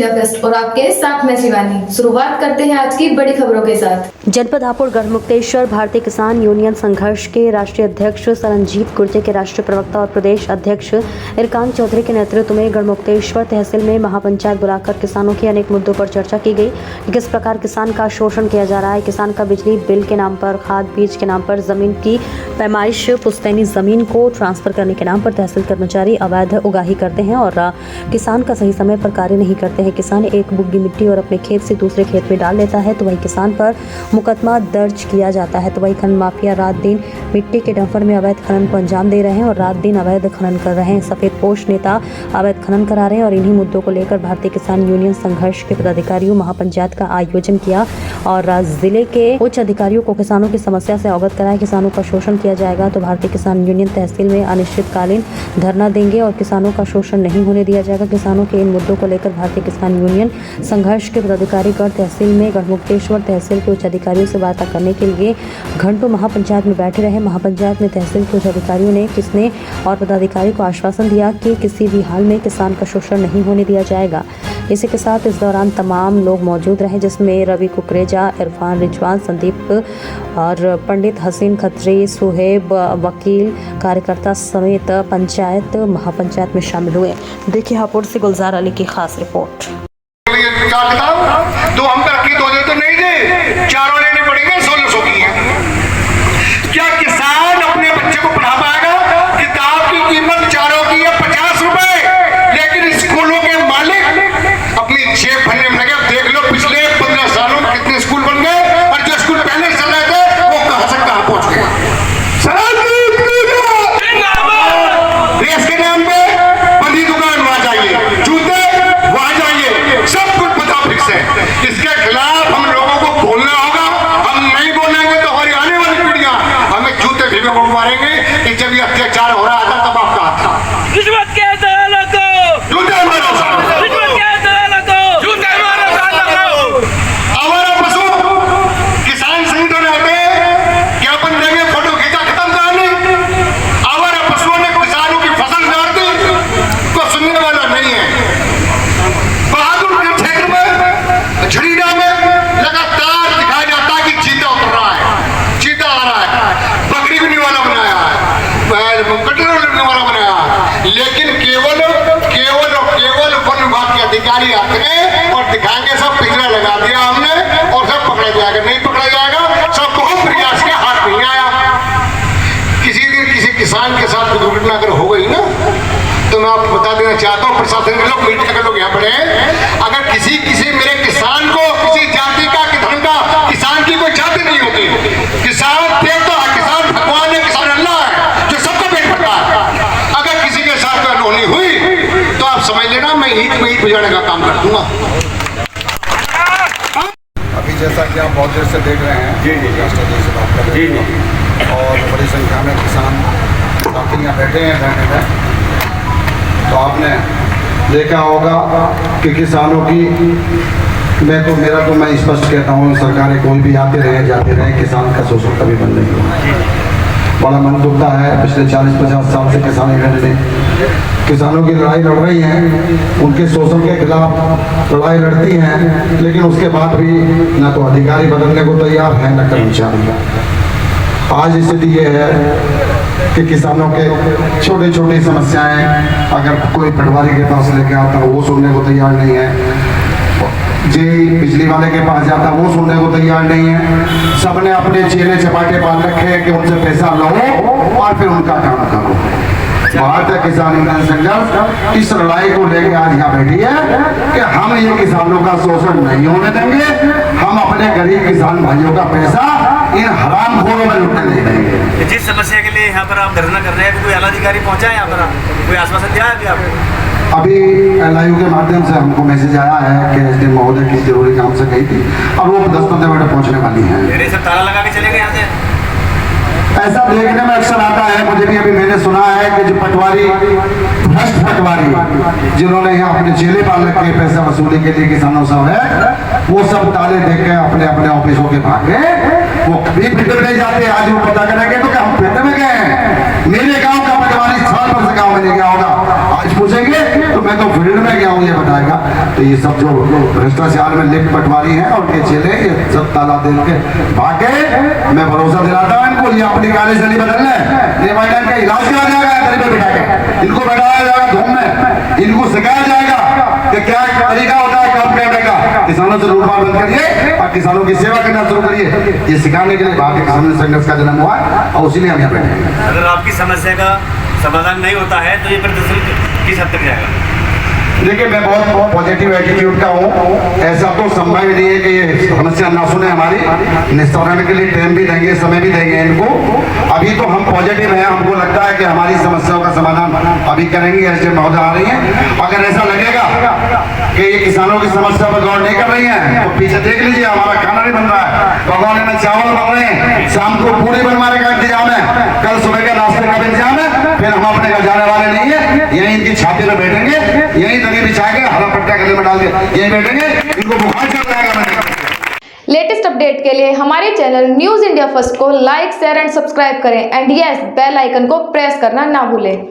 जिला फेस्ट और आपके साथ में शिवानी। शुरुआत करते हैं आज की बड़ी खबरों के साथ। जनपद हापुड़ गढ़मुक्तेश्वर भारतीय किसान यूनियन संघर्ष के राष्ट्रीय अध्यक्ष सरनजीत गुर्जे के राष्ट्रीय प्रवक्ता और प्रदेश अध्यक्ष इरकान चौधरी के नेतृत्व में गढ़मुक्तेश्वर तहसील में महापंचायत बुलाकर किसानों के अनेक मुद्दों पर चर्चा की गई। किस प्रकार किसान का शोषण किया जा रहा है, किसान का बिजली बिल के नाम पर, खाद बीज के नाम पर, जमीन की पैमाइश, पुश्तैनी जमीन को ट्रांसफर करने के नाम पर तहसील कर्मचारी अवैध उगाही करते हैं और किसान का सही समय पर कार्य नहीं करते हैं। किसान एक बुग्गी मिट्टी और अपने खेत से दूसरे खेत में डाल लेता है तो वही किसान पर मुकदमा दर्ज किया जाता है। तो वही खनन माफिया रात दिन मिट्टी के डंपर में अवैध खनन को अंजाम दे रहे हैं और रात दिन अवैध खनन कर रहे हैं। सफेद पोश नेता अवैध खनन करा रहे हैं और इन्हीं मुद्दों को लेकर भारतीय किसान यूनियन संघर्ष के पदाधिकारियों महापंचायत का आयोजन किया और जिले के उच्च अधिकारियों को किसानों की समस्या से अवगत कराया। किसानों का शोषण किया जाएगा तो भारतीय किसान यूनियन तहसील में अनिश्चितकालीन धरना देंगे और किसानों का शोषण नहीं होने दिया जाएगा। किसानों के इन मुद्दों को लेकर भारतीय किसान यूनियन संघर्ष के पदाधिकारी गढ़ तहसील में गढ़मुक्तेश्वर तहसील के उच्च अधिकारियों से वार्ता करने के लिए घंटों महापंचायत में बैठे रहे। महापंचायत में तहसील के उच्च अधिकारियों ने किसने और पदाधिकारी को आश्वासन दिया कि किसी भी हाल में किसान का शोषण नहीं होने दिया जाएगा। इसी के साथ इस दौरान तमाम लोग मौजूद रहे जिसमें रवि कुकरेजा, इरफान, रिजवान, संदीप और पंडित हसीन खत्री, सुहेब, वकील, कार्यकर्ता समेत पंचायत महापंचायत में शामिल हुए। देखिए हापुड़ से गुलजार अली की खास रिपोर्ट। तो हम तरक्की तो नहीं दे, चारों लेने पड़ेंगे, 1600 की है। क्या किसान अपने बच्चे को पढ़ा पाएगा? किताब की कीमत चारों की है 50 रुपए, लेकिन स्कूलों के मालिक अपनी जेब भरने में लगे। देख लो पिछले 15 सालों में कितने स्कूल बन गए और जो स्कूल पहले चल रहे थे वो कहां से कहां पहुंच गए। देश के नाम पे बंदी दुकान वहां जाइए, जूते वहां जाइए, सब कुछ पता फिक्स है। इसके खिलाफ हम लोगों को बोलना होगा। हम नहीं बोलेंगे तो हमारी आने वाली पीढ़ियां हमें जूते भी मारेंगे कि जब ये अत्याचार हो रहा था तब आपका हाथ था। रिश्वत के दलालों को जूते मारो, रिश्वत के दलालों को जूते मारो, हमारा पशु किसान संगठन रहते ज्ञापन देंगे, फोटो खींचा, खत्म कहानी। हमारा पशुओं ने किसानों की फसल गाड़ दी, को सुनने वाला नहीं है। बहादुर के क्षेत्र में झड़ीडा में लगातार दिखाया जाता है कि चीता उतर रहा है, चीता आ रहा है, बकरी बिनने वाला बनाया है, कटोरा लेने वाला बनाया है, लेकिन केवल वन विभाग के अधिकारी आते हैं और दिखाएंगे सब पिंजरा लगा दिया हमने और सब पकड़ा जाएगा। नहीं पकड़ा जाएगा, सब बहुत प्रयास के हाथ नहीं आया। किसी दिन किसी किसान के साथ दुर्घटना अगर हो गई ना तो मैं आपको बता देना चाहता हूँ, प्रशासन के लोग, मीडिया के लोग यहाँ पड़े हैं, अगर किसी मेरे किसान को किसी जाति का कि धर्म का, किसान की कोई जाति नहीं होती। किसान देवता है, किसान भगवान है, किसान अल्लाह है जो सबको पेट भरता है। अगर किसी के साथ अनहोनी हुई तो आप समझ लेना मैं ईद में ईद बजाने का काम कर दूंगा। अभी जैसा कि आप बहुत देर से देख रहे हैं, जी राष्ट्रपति से बात कर रहे हैं और बड़ी संख्या में किसान साथी यहाँ बैठे हैं धरने में। तो आपने देखा होगा कि किसानों की मेरा तो मैं स्पष्ट कहता हूँ, सरकारें कोई भी आते रहे जाते रहे, किसान का शोषण कभी बंद नहीं हुआ। बड़ा मन दुखता है, पिछले 40-50 साल से किसान किसानों की लड़ाई लड़ रही हैं, उनके शोषण के खिलाफ लड़ाई लड़ती हैं, लेकिन उसके बाद भी न तो अधिकारी बदलने को तैयार है न कर्मचारी। आज स्थिति ये है कि किसानों के छोटी छोटी समस्याएं अगर कोई पटवारी के पास लेके आता है वो सुनने को तैयार नहीं है, जी बिजली वाले के पास जाता वो सुनने को तैयार नहीं है। सबने अपने चेले चपाटे बांध रखे हैं कि उनसे पैसा लो और फिर उनका काम करो। भारतीय किसान यूनियन संघर्ष इस लड़ाई को लेकर आज यहाँ बैठी है कि हम ये किसानों का शोषण नहीं होने देंगे। हम अपने गरीब किसान भाइयों का पैसा इन हरामखोरों में लुटने नहीं देंगे। जिस समस्या के लिए यहाँ पर आप धरना कर रहे हैं, कोई आला अधिकारी पहुँचा है यहाँ पर, कोई आश्वासन दिया है अभी आपको? अभी LIU के माध्यम से हमको मैसेज आया है कि SDM महोदय की जरूरी काम से गई थी और वो 10-15 मिनट पहुँचने वाली है। मेरे सब ताला लगा के चले गए यहाँ से। ऐसा देखने में अक्सर आता है, मुझे भी अभी मैंने सुना है कि जो पटवारी, भ्रष्ट पटवारी जिन्होंने यहाँ अपने चेले पाल रखे पैसा वसूली के लिए किसानों से है, वो सब ताले देख के अपने अपने ऑफिसों के भागे, वो कभी फिर नहीं जाते। आज वो पता करेंगे तो क्या हम फिर में गए हैं? मेरे गाँव का पटवारी 7 वर्ष गाँव में नहीं गया होगा, आज पूछेंगे तो मैं तो फील्ड में गया हूँ ये बताएगा। तो ये सब जो भ्रष्टाचार में लिप्त पटवारी हैं और उनके चेले ये सब ताला देख के भागे। मैं भरोसा दिलाता हूँ इनको, ये अपनी कार्यशैली बदल लें, ये मैदान का इलाज किया जाएगा गरीब में बिठा के, इनको बैठाया जाएगा धूम में, इनको सिखाया जाएगा कि क्या तरीका होता है काम करने का। किसानों से लूटमार बंद करिए और किसानों की सेवा करना शुरू करिए। ये सिखाने के लिए भारतीय किसान संघर्ष का जन्म हुआ है और उसीलिए हम यहाँ बैठे हैं। अगर आपकी समस्या का समाधान नहीं होता है तो ये प्रदर्शन किस हद तक जाएगा? देखिए मैं बहुत पॉजिटिव एटीट्यूड का हूँ, ऐसा तो संभव ही नहीं है कि ये समस्या ना सुने हमारी। निस्तारण के लिए टाइम भी देंगे, समय भी देंगे इनको। अभी तो हम पॉजिटिव हैं, हमको लगता है कि हमारी समस्याओं का समाधान अभी करेंगे। ऐसे महोदय आ रही हैं, अगर ऐसा लगेगा कि ये किसानों की समस्या पर गौर नहीं कर रही हैं तो पीछे देख लीजिए, हमारा खाना नहीं बन रहा है, भगवान में चावल बन रहे हैं, शाम को पूरी बनवाने का इंतजाम है, कल सुबह के नाश्ते का इंतजाम है। फिर हम अपने घर जाने वाले नहीं है, यही इनकी छाती में बैठेंगे, यही दरी बिछा के हरा पट्टा गले में डाल के यही बैठेंगे, इनको बुखार चल जाएगा। लेटेस्ट अपडेट के लिए हमारे चैनल न्यूज इंडिया फर्स्ट को लाइक, शेयर एंड सब्सक्राइब करें एंड यस बेल आइकन को प्रेस करना ना भूलें।